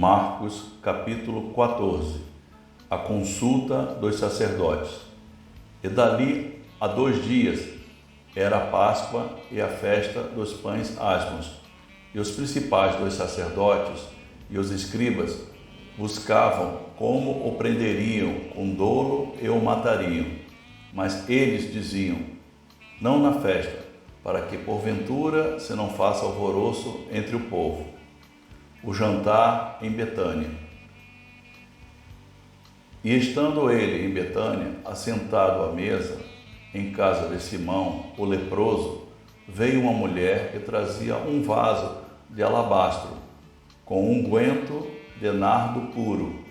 Marcos capítulo 14. A consulta dos sacerdotes. E dali a 2 dias era a Páscoa e a festa dos pães asmos. E os principais dos sacerdotes e os escribas buscavam como o prenderiam com dolo e o matariam. Mas eles diziam: não na festa, para que porventura se não faça alvoroço entre o povo. O jantar em Betânia. E estando ele em Betânia, assentado à mesa, em casa de Simão, o leproso, veio uma mulher que trazia um vaso de alabastro, com unguento de nardo puro,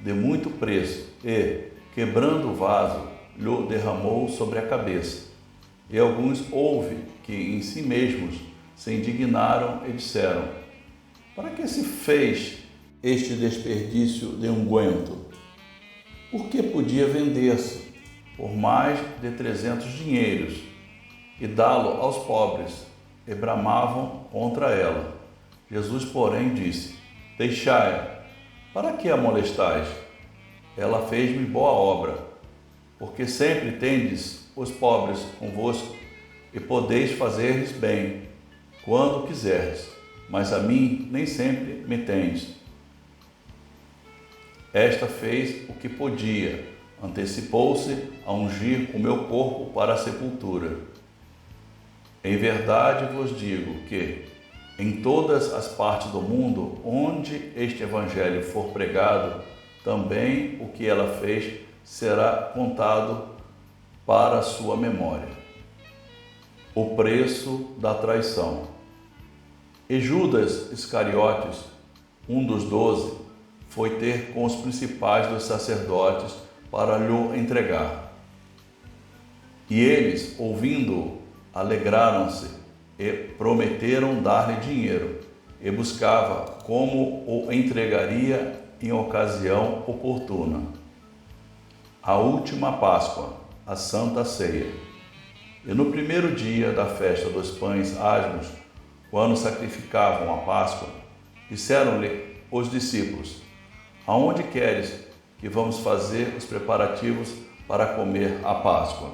de muito preço, e, quebrando o vaso, lhe derramou sobre a cabeça. E alguns houve que em si mesmos se indignaram e disseram: para que se fez este desperdício de unguento? Porque podia vender-se por mais de 300 dinheiros e dá-lo aos pobres, e bramavam contra ela. Jesus, porém, disse: deixai-a, para que a molestais? Ela fez-me boa obra, porque sempre tendes os pobres convosco, e podeis fazer-lhes bem, quando quiserdes, mas a mim nem sempre me tendes. Esta fez o que podia, antecipou-se a ungir o meu corpo para a sepultura. Em verdade vos digo que, em todas as partes do mundo onde este evangelho for pregado, também o que ela fez será contado para a sua memória. O preço da traição. E Judas Iscariotes, um dos 12, foi ter com os principais dos sacerdotes para lhe entregar. E eles, ouvindo-o, alegraram-se e prometeram dar-lhe dinheiro, e buscava como o entregaria em ocasião oportuna. A última Páscoa, a Santa Ceia. E no primeiro dia da festa dos pães asmos, quando sacrificavam a Páscoa, disseram-lhe os discípulos: aonde queres que vamos fazer os preparativos para comer a Páscoa?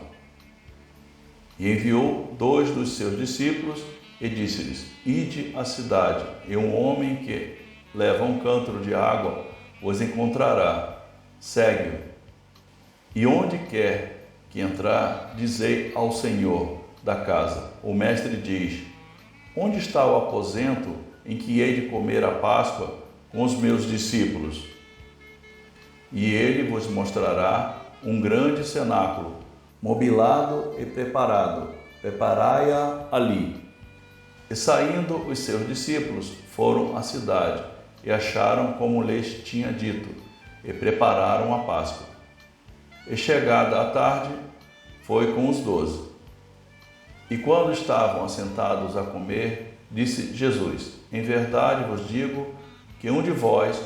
E enviou 2 dos seus discípulos e disse-lhes: ide à cidade, e um homem que leva um cântaro de água vos encontrará. Segue-o. E onde quer que entrar, dizei ao Senhor da casa: o mestre diz: onde está o aposento em que hei de comer a Páscoa com os meus discípulos? E ele vos mostrará um grande cenáculo, mobilado e preparado. Preparai-a ali. E saindo os seus discípulos, foram à cidade, e acharam como lhes tinha dito, e prepararam a Páscoa. E chegada a tarde, foi com os 12. E quando estavam assentados a comer, disse Jesus: em verdade vos digo que um de vós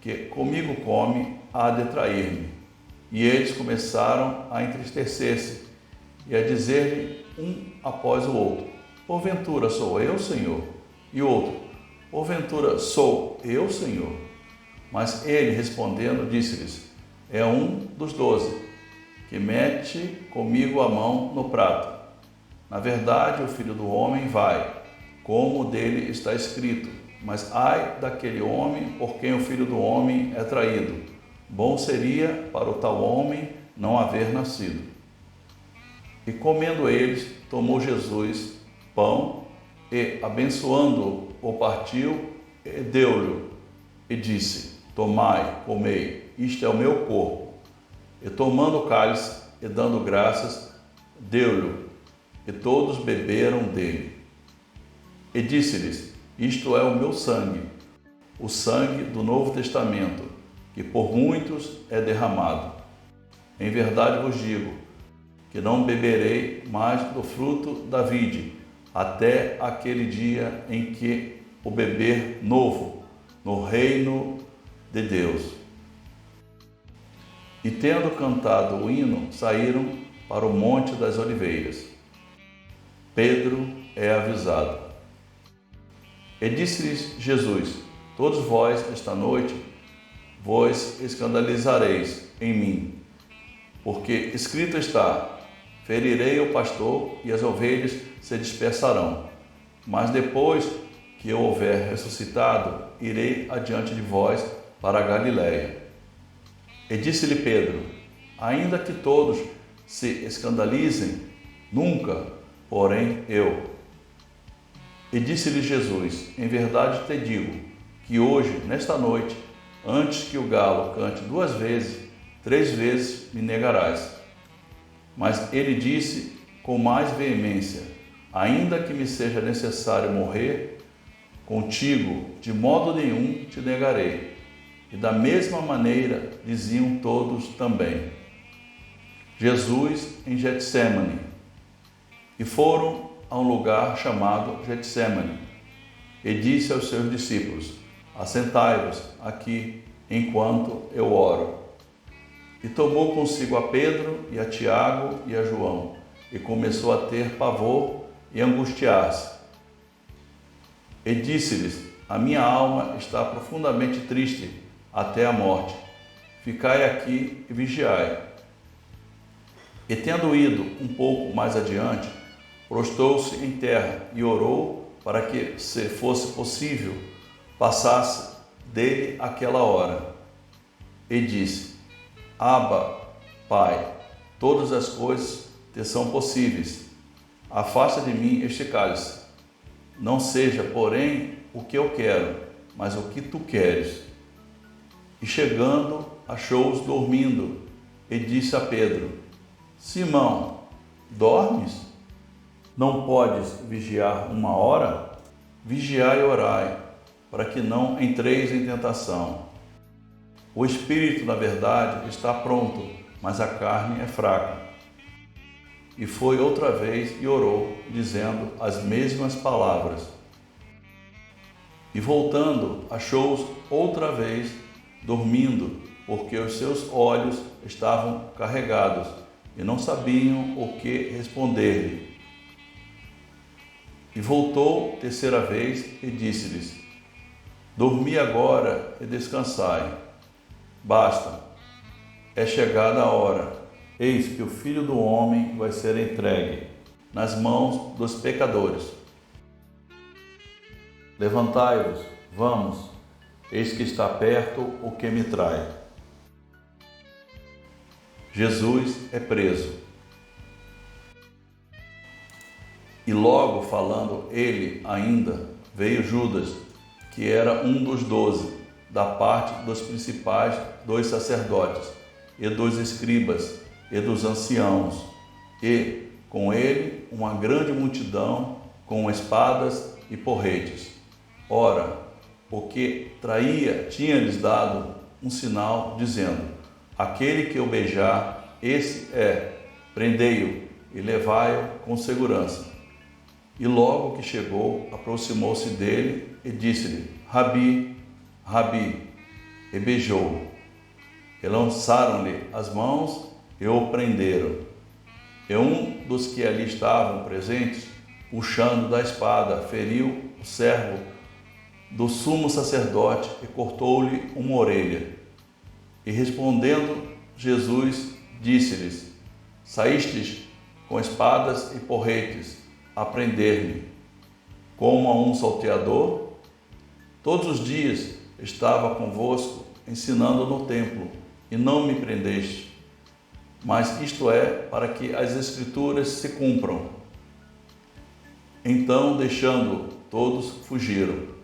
que comigo come há de trair-me. E eles começaram a entristecer-se e a dizer-lhe um após o outro: porventura sou eu, Senhor? E outro: porventura sou eu, Senhor? Mas ele, respondendo, disse-lhes: é um dos 12, que mete comigo a mão no prato. Na verdade, o Filho do Homem vai, como dele está escrito, mas ai daquele homem por quem o Filho do Homem é traído. Bom seria para o tal homem não haver nascido. E comendo eles, tomou Jesus pão e, abençoando-o, o partiu e deu-lhe, e disse: tomai, comei, isto é o meu corpo. E tomando o cálice e dando graças, deu-lhe, e todos beberam dele. E disse-lhes: isto é o meu sangue, o sangue do Novo Testamento, que por muitos é derramado. Em verdade vos digo, que não beberei mais do fruto da vide, até aquele dia em que o beber novo, no reino de Deus. E tendo cantado o hino, saíram para o Monte das Oliveiras. Pedro é avisado. E disse-lhes Jesus: todos vós, esta noite, vos escandalizareis em mim, porque escrito está: ferirei o pastor e as ovelhas se dispersarão. Mas depois que eu houver ressuscitado, irei adiante de vós para a Galiléia. E disse-lhe Pedro: ainda que todos se escandalizem, nunca, porém eu. E disse-lhe Jesus: em verdade te digo, que hoje, nesta noite, antes que o galo cante 2 vezes, 3 vezes me negarás. Mas ele disse com mais veemência: ainda que me seja necessário morrer contigo, de modo nenhum te negarei. E da mesma maneira diziam todos também. Jesus em Getsêmani. E foram a um lugar chamado Getsêmani, e disse aos seus discípulos: assentai-vos aqui, enquanto eu oro. E tomou consigo a Pedro e a Tiago e a João, e começou a ter pavor e angustiar-se. E disse-lhes: a minha alma está profundamente triste até a morte. Ficai aqui e vigiai. E tendo ido um pouco mais adiante, prostrou-se em terra e orou para que, se fosse possível, passasse dele aquela hora. E disse: Abba, Pai, todas as coisas te são possíveis. Afasta de mim este cálice. Não seja, porém, o que eu quero, mas o que tu queres. E chegando, achou-os dormindo, e disse a Pedro: Simão, dormes? Não podes vigiar 1 hora? Vigiai e orai, para que não entreis em tentação. O espírito, na verdade, está pronto, mas a carne é fraca. E foi outra vez e orou, dizendo as mesmas palavras. E voltando, achou-os outra vez dormindo, porque os seus olhos estavam carregados e não sabiam o que responder-lhe. E voltou 3ª vez e disse-lhes: dormi agora e descansai. Basta, é chegada a hora. Eis que o Filho do Homem vai ser entregue nas mãos dos pecadores. Levantai-vos, vamos, eis que está perto o que me trai. Jesus é preso. E logo falando ele ainda, veio Judas, que era um dos 12, da parte dos principais dos sacerdotes, e dos escribas, e dos anciãos, e com ele uma grande multidão com espadas e porretes. Ora, o que traía tinha-lhes dado um sinal, dizendo: aquele que o beijar, esse é, prendei-o e levai-o com segurança. E logo que chegou, aproximou-se dele e disse-lhe: Rabi, Rabi, e beijou-o. E lançaram-lhe as mãos e o prenderam. E um dos que ali estavam presentes, puxando da espada, feriu o servo do sumo sacerdote e cortou-lhe uma orelha. E respondendo Jesus, disse-lhes: saístes com espadas e porretes a prender-me, como a um salteador? Todos os dias estava convosco, ensinando no templo, e não me prendeste. Mas isto é para que as Escrituras se cumpram. Então, deixando-o, todos fugiram.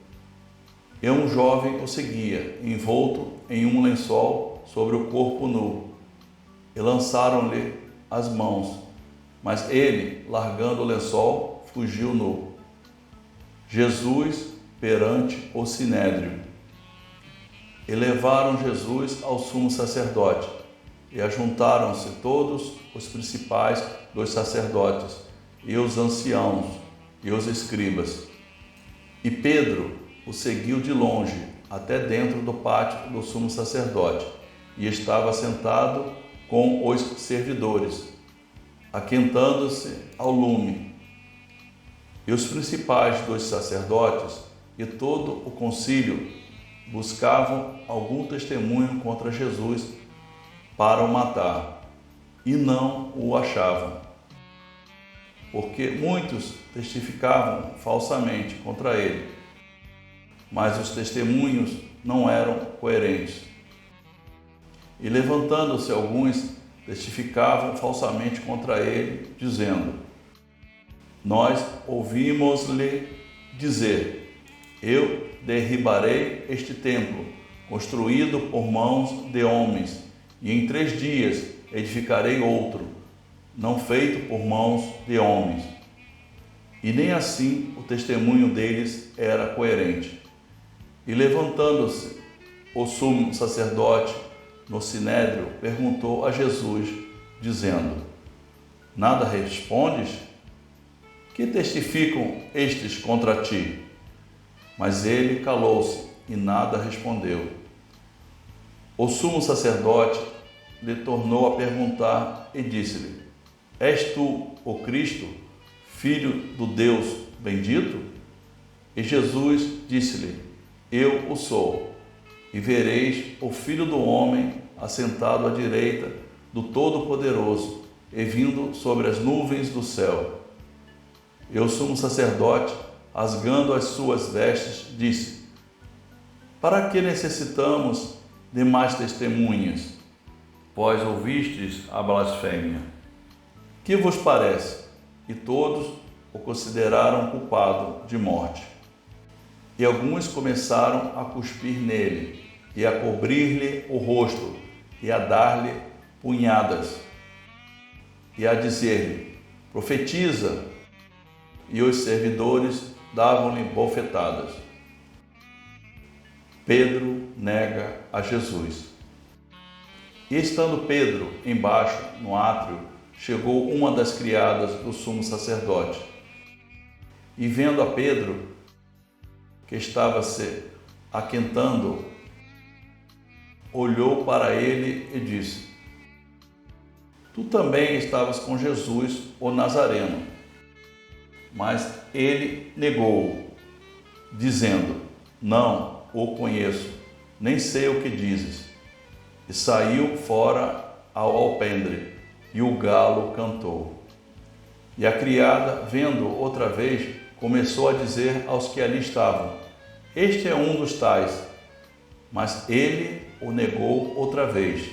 E um jovem o seguia, envolto em um lençol sobre o corpo nu. E lançaram-lhe as mãos, mas ele, largando o lençol, fugiu nu. Jesus perante o sinédrio. E levaram Jesus ao sumo sacerdote, e ajuntaram-se todos os principais dos sacerdotes, e os anciãos, e os escribas. E Pedro o seguiu de longe, até dentro do pátio do sumo sacerdote, e estava sentado com os servidores, aquentando-se ao lume. E os principais dos sacerdotes e todo o concílio buscavam algum testemunho contra Jesus para o matar, e não o achavam, porque muitos testificavam falsamente contra ele, mas os testemunhos não eram coerentes. E levantando-se alguns, testificavam falsamente contra ele, dizendo: nós ouvimos-lhe dizer: eu derribarei este templo, construído por mãos de homens, e em 3 dias edificarei outro, não feito por mãos de homens. E nem assim o testemunho deles era coerente. E levantando-se o sumo sacerdote no sinédrio, perguntou a Jesus, dizendo: nada respondes? Que testificam estes contra ti? Mas ele calou-se e nada respondeu. O sumo sacerdote lhe tornou a perguntar e disse-lhe: és tu o Cristo, filho do Deus bendito? E Jesus disse-lhe: eu o sou, e vereis o Filho do Homem assentado à direita do Todo-Poderoso e vindo sobre as nuvens do céu. E o sumo sacerdote, rasgando as suas vestes, disse: para que necessitamos de mais testemunhas? Vós ouvistes a blasfêmia. Que vos parece? E todos o consideraram culpado de morte. E alguns começaram a cuspir nele, e a cobrir-lhe o rosto, e a dar-lhe punhadas, e a dizer-lhe: profetiza. E os servidores davam-lhe bofetadas. Pedro nega a Jesus. E estando Pedro embaixo, no átrio, chegou uma das criadas do sumo sacerdote. E vendo a Pedro, que estava se aquentando, olhou para ele e disse: tu também estavas com Jesus, o Nazareno. Mas ele negou-o, dizendo: não o conheço, nem sei o que dizes. E saiu fora ao alpendre, e o galo cantou. E a criada, vendo outra vez, começou a dizer aos que ali estavam: este é um dos tais. Mas ele o negou outra vez.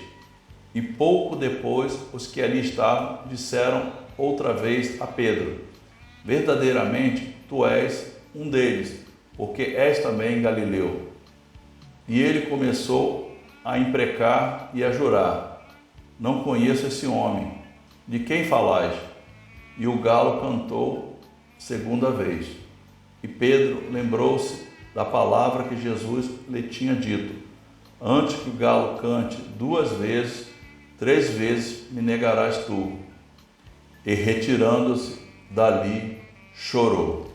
E pouco depois, os que ali estavam disseram outra vez a Pedro: verdadeiramente, tu és um deles, porque és também Galileu. E ele começou a imprecar e a jurar: não conheço esse homem. De quem falais? E o galo cantou 2ª vez. E Pedro lembrou-se da palavra que Jesus lhe tinha dito: antes que o galo cante 2 vezes, 3 vezes me negarás tu. E retirando-se dali, chorou.